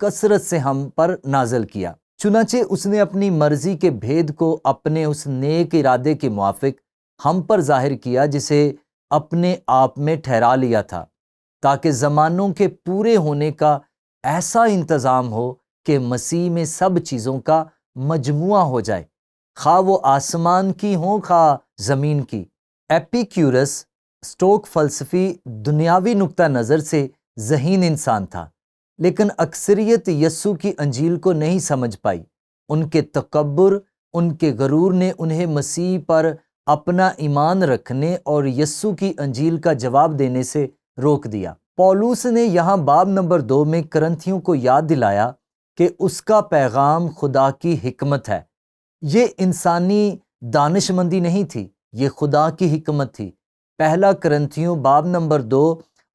کثرت سے ہم پر نازل کیا۔ چنانچہ اس نے اپنی مرضی کے بھید کو اپنے اس نیک ارادے کے موافق ہم پر ظاہر کیا جسے اپنے آپ میں ٹھہرا لیا تھا، تاکہ زمانوں کے پورے ہونے کا ایسا انتظام ہو کہ مسیح میں سب چیزوں کا مجموعہ ہو جائے، خواہ وہ آسمان کی ہوں خواہ زمین کی۔ ایپیکیورس اسٹوک فلسفی دنیاوی نقطہ نظر سے ذہین انسان تھا، لیکن اکثریت یسوع کی انجیل کو نہیں سمجھ پائی۔ ان کے تکبر، ان کے غرور نے انہیں مسیح پر اپنا ایمان رکھنے اور یسوع کی انجیل کا جواب دینے سے روک دیا۔ پولس نے یہاں باب نمبر 2 میں کرنتھیوں کو یاد دلایا کہ اس کا پیغام خدا کی حکمت ہے۔ یہ انسانی دانش مندی نہیں تھی، یہ خدا کی حکمت تھی۔ پہلا کرنتھیوں باب نمبر 2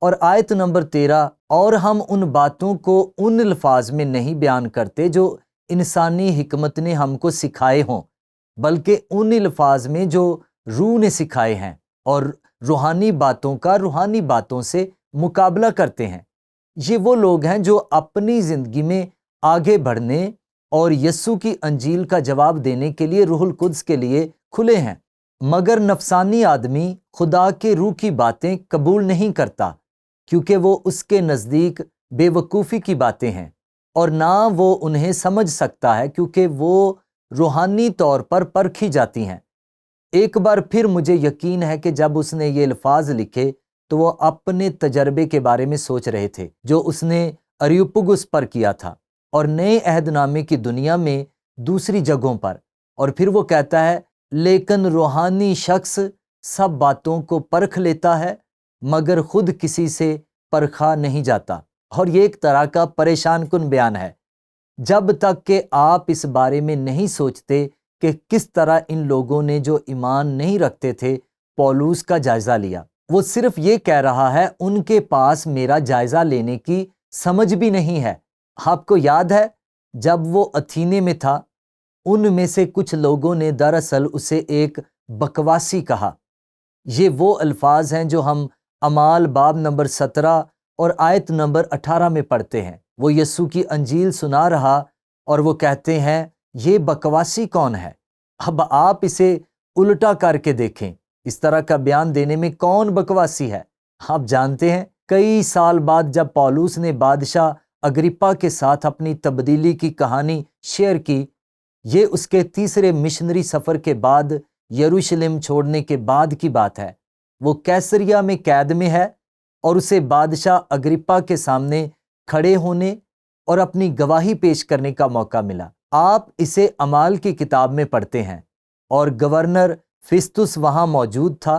اور آیت نمبر 13، اور ہم ان باتوں کو ان الفاظ میں نہیں بیان کرتے جو انسانی حکمت نے ہم کو سکھائے ہوں، بلکہ ان الفاظ میں جو روح نے سکھائے ہیں، اور روحانی باتوں کا روحانی باتوں سے مقابلہ کرتے ہیں۔ یہ وہ لوگ ہیں جو اپنی زندگی میں آگے بڑھنے اور یسوع کی انجیل کا جواب دینے کے لیے روح القدس کے لیے کھلے ہیں، مگر نفسانی آدمی خدا کے روح کی باتیں قبول نہیں کرتا، کیونکہ وہ اس کے نزدیک بے وقوفی کی باتیں ہیں، اور نہ وہ انہیں سمجھ سکتا ہے کیونکہ وہ روحانی طور پر پرکھی جاتی ہیں۔ ایک بار پھر مجھے یقین ہے کہ جب اس نے یہ الفاظ لکھے تو وہ اپنے تجربے کے بارے میں سوچ رہے تھے جو اس نے اریوپگس پر کیا تھا اور نئے عہد نامے کی دنیا میں دوسری جگہوں پر۔ اور پھر وہ کہتا ہے، لیکن روحانی شخص سب باتوں کو پرکھ لیتا ہے مگر خود کسی سے پرکھا نہیں جاتا۔ اور یہ ایک طرح کا پریشان کن بیان ہے، جب تک کہ آپ اس بارے میں نہیں سوچتے کہ کس طرح ان لوگوں نے جو ایمان نہیں رکھتے تھے پولس کا جائزہ لیا۔ وہ صرف یہ کہہ رہا ہے ان کے پاس میرا جائزہ لینے کی سمجھ بھی نہیں ہے۔ آپ کو یاد ہے جب وہ اتھینے میں تھا، ان میں سے کچھ لوگوں نے دراصل اسے ایک بکواسی کہا۔ یہ وہ الفاظ ہیں جو ہم اعمال باب نمبر 17 اور آیت نمبر 18 میں پڑھتے ہیں۔ وہ یسوع کی انجیل سنا رہا اور وہ کہتے ہیں، یہ بکواسی کون ہے؟ اب آپ اسے الٹا کر کے دیکھیں، اس طرح کا بیان دینے میں کون بکواسی ہے؟ آپ جانتے ہیں کئی سال بعد جب پولس نے بادشاہ اگرپا کے ساتھ اپنی تبدیلی کی کہانی شیئر کی، یہ اس کے تیسرے مشنری سفر کے بعد یروشلم چھوڑنے کے بعد کی بات ہے۔ وہ کیسریا میں قید میں ہے اور اسے بادشاہ اگرپا کے سامنے کھڑے ہونے اور اپنی گواہی پیش کرنے کا موقع ملا۔ آپ اسے اعمال کی کتاب میں پڑھتے ہیں، اور گورنر فیسٹس وہاں موجود تھا،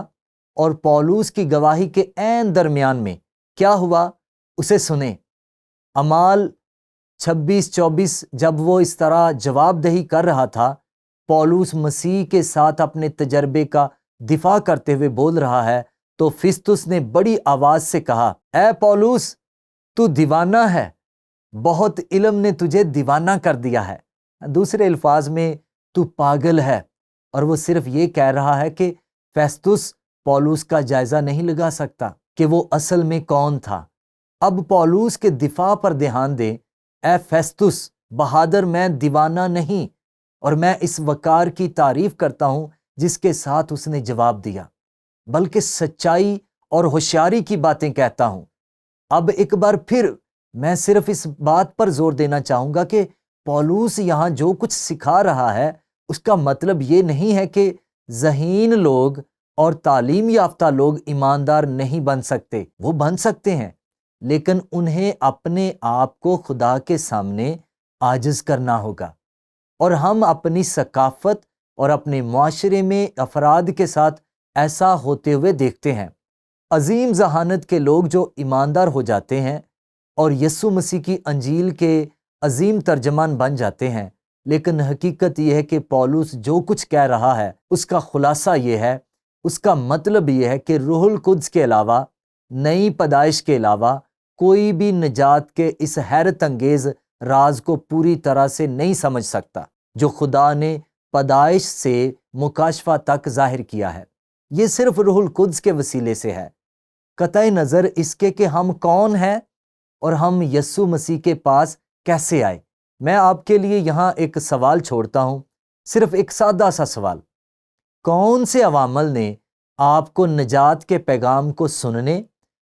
اور پولس کی گواہی کے عین درمیان میں کیا ہوا اسے سنیں۔ اعمال 26-24 جب وہ اس طرح جواب دہی کر رہا تھا، پولس مسیح کے ساتھ اپنے تجربے کا دفاع کرتے ہوئے بول رہا ہے، تو فیسٹس نے بڑی آواز سے کہا، اے پولس، تو دیوانہ ہے، بہت علم نے تجھے دیوانہ کر دیا ہے۔ دوسرے الفاظ میں تو پاگل ہے۔ اور وہ صرف یہ کہہ رہا ہے کہ فیسٹس پولس کا جائزہ نہیں لگا سکتا کہ وہ اصل میں کون تھا۔ اب پولس کے دفاع پر دھیان دیں۔ اے فیسٹس بہادر، میں دیوانہ نہیں، اور میں اس وقار کی تعریف کرتا ہوں جس کے ساتھ اس نے جواب دیا، بلکہ سچائی اور ہوشیاری کی باتیں کہتا ہوں۔ اب ایک بار پھر میں صرف اس بات پر زور دینا چاہوں گا کہ پولس یہاں جو کچھ سکھا رہا ہے اس کا مطلب یہ نہیں ہے کہ ذہین لوگ اور تعلیم یافتہ لوگ ایماندار نہیں بن سکتے۔ وہ بن سکتے ہیں، لیکن انہیں اپنے آپ کو خدا کے سامنے عاجز کرنا ہوگا۔ اور ہم اپنی ثقافت اور اپنے معاشرے میں افراد کے ساتھ ایسا ہوتے ہوئے دیکھتے ہیں۔ عظیم ذہانت کے لوگ جو ایماندار ہو جاتے ہیں اور یسوع مسیح کی انجیل کے عظیم ترجمان بن جاتے ہیں، لیکن حقیقت یہ ہے کہ پولس جو کچھ کہہ رہا ہے اس کا خلاصہ یہ ہے، اس کا مطلب یہ ہے کہ روح القدس کے علاوہ، نئی پیدائش کے علاوہ کوئی بھی نجات کے اس حیرت انگیز راز کو پوری طرح سے نہیں سمجھ سکتا جو خدا نے پیدائش سے مکاشفہ تک ظاہر کیا ہے۔ یہ صرف روح القدس کے وسیلے سے ہے، قطع نظر اس کے کہ ہم کون ہیں اور ہم یسوع مسیح کے پاس کیسے آئے؟ میں آپ کے لیے یہاں ایک سوال چھوڑتا ہوں، صرف ایک سادہ سا سوال۔ کون سے عوامل نے آپ کو نجات کے پیغام کو سننے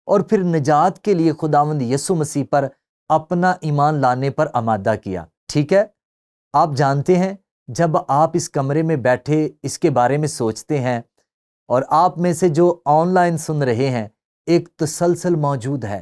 اور پھر نجات کے لیے خداوند یسوع مسیح پر اپنا ایمان لانے پر آمادہ کیا؟ ٹھیک ہے، آپ جانتے ہیں جب آپ اس کمرے میں بیٹھے اس کے بارے میں سوچتے ہیں، اور آپ میں سے جو آن لائن سن رہے ہیں، ایک تسلسل موجود ہے،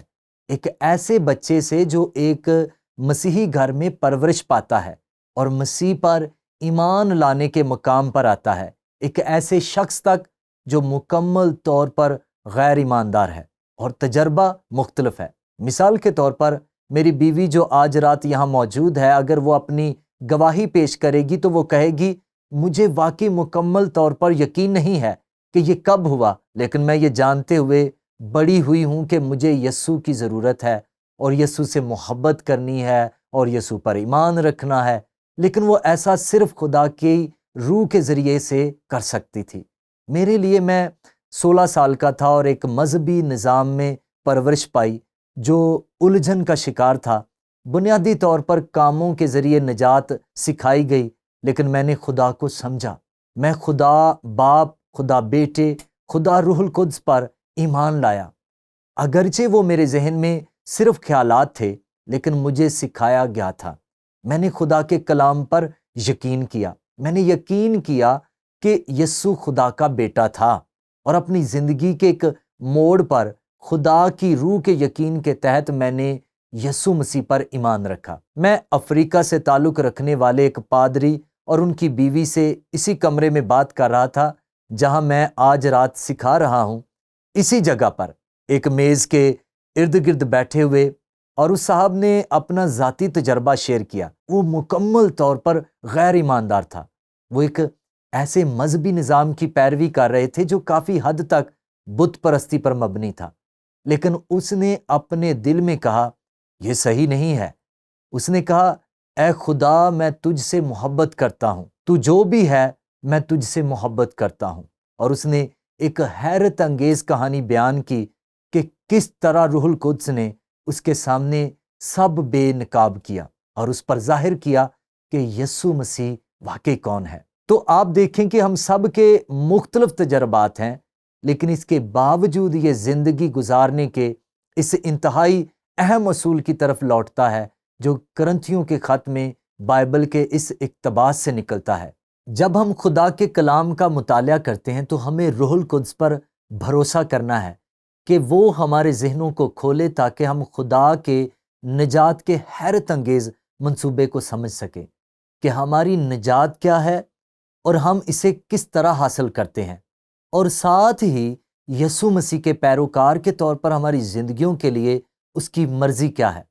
ایک ایسے بچے سے جو ایک مسیحی گھر میں پرورش پاتا ہے اور مسیح پر ایمان لانے کے مقام پر آتا ہے، ایک ایسے شخص تک جو مکمل طور پر غیر ایماندار ہے اور تجربہ مختلف ہے۔ مثال کے طور پر میری بیوی جو آج رات یہاں موجود ہے، اگر وہ اپنی گواہی پیش کرے گی تو وہ کہے گی مجھے واقعی مکمل طور پر یقین نہیں ہے کہ یہ کب ہوا، لیکن میں یہ جانتے ہوئے بڑی ہوئی ہوں کہ مجھے یسوع کی ضرورت ہے اور یسوع سے محبت کرنی ہے اور یسوع پر ایمان رکھنا ہے، لیکن وہ ایسا صرف خدا کی روح کے ذریعے سے کر سکتی تھی۔ میرے لیے میں 16 سال کا تھا اور ایک مذہبی نظام میں پرورش پائی جو الجھن کا شکار تھا۔ بنیادی طور پر کاموں کے ذریعے نجات سکھائی گئی، لیکن میں نے خدا کو سمجھا۔ میں خدا باپ، خدا بیٹے، خدا روح القدس پر ایمان لایا، اگرچہ وہ میرے ذہن میں صرف خیالات تھے، لیکن مجھے سکھایا گیا تھا۔ میں نے خدا کے کلام پر یقین کیا، میں نے یقین کیا کہ یسوع خدا کا بیٹا تھا، اور اپنی زندگی کے ایک موڑ پر خدا کی روح کے یقین کے تحت میں نے یسوع مسیح پر ایمان رکھا۔ میں افریقہ سے تعلق رکھنے والے ایک پادری اور ان کی بیوی سے اسی کمرے میں بات کر رہا تھا جہاں میں آج رات سکھا رہا ہوں۔ اسی جگہ پر ایک میز کے ارد گرد بیٹھے ہوئے، اور اس صاحب نے اپنا ذاتی تجربہ شیئر کیا۔ وہ مکمل طور پر غیر ایماندار تھا۔ وہ ایک ایسے مذہبی نظام کی پیروی کر رہے تھے جو کافی حد تک بت پرستی پر مبنی تھا، لیکن اس نے اپنے دل میں کہا یہ صحیح نہیں ہے۔ اس نے کہا اے خدا، میں تجھ سے محبت کرتا ہوں، تو جو بھی ہے میں تجھ سے محبت کرتا ہوں۔ اور اس نے ایک حیرت انگیز کہانی بیان کی کہ کس طرح روح القدس نے اس کے سامنے سب بے نقاب کیا اور اس پر ظاہر کیا کہ یسوع مسیح واقعی کون ہے۔ تو آپ دیکھیں کہ ہم سب کے مختلف تجربات ہیں، لیکن اس کے باوجود یہ زندگی گزارنے کے اس انتہائی اہم اصول کی طرف لوٹتا ہے جو کرنتھیوں کے خط میں بائبل کے اس اقتباس سے نکلتا ہے۔ جب ہم خدا کے کلام کا مطالعہ کرتے ہیں تو ہمیں روح القدس پر بھروسہ کرنا ہے کہ وہ ہمارے ذہنوں کو کھولے تاکہ ہم خدا کے نجات کے حیرت انگیز منصوبے کو سمجھ سکیں کہ ہماری نجات کیا ہے اور ہم اسے کس طرح حاصل کرتے ہیں، اور ساتھ ہی یسوع مسیح کے پیروکار کے طور پر ہماری زندگیوں کے لیے اس کی مرضی کیا ہے۔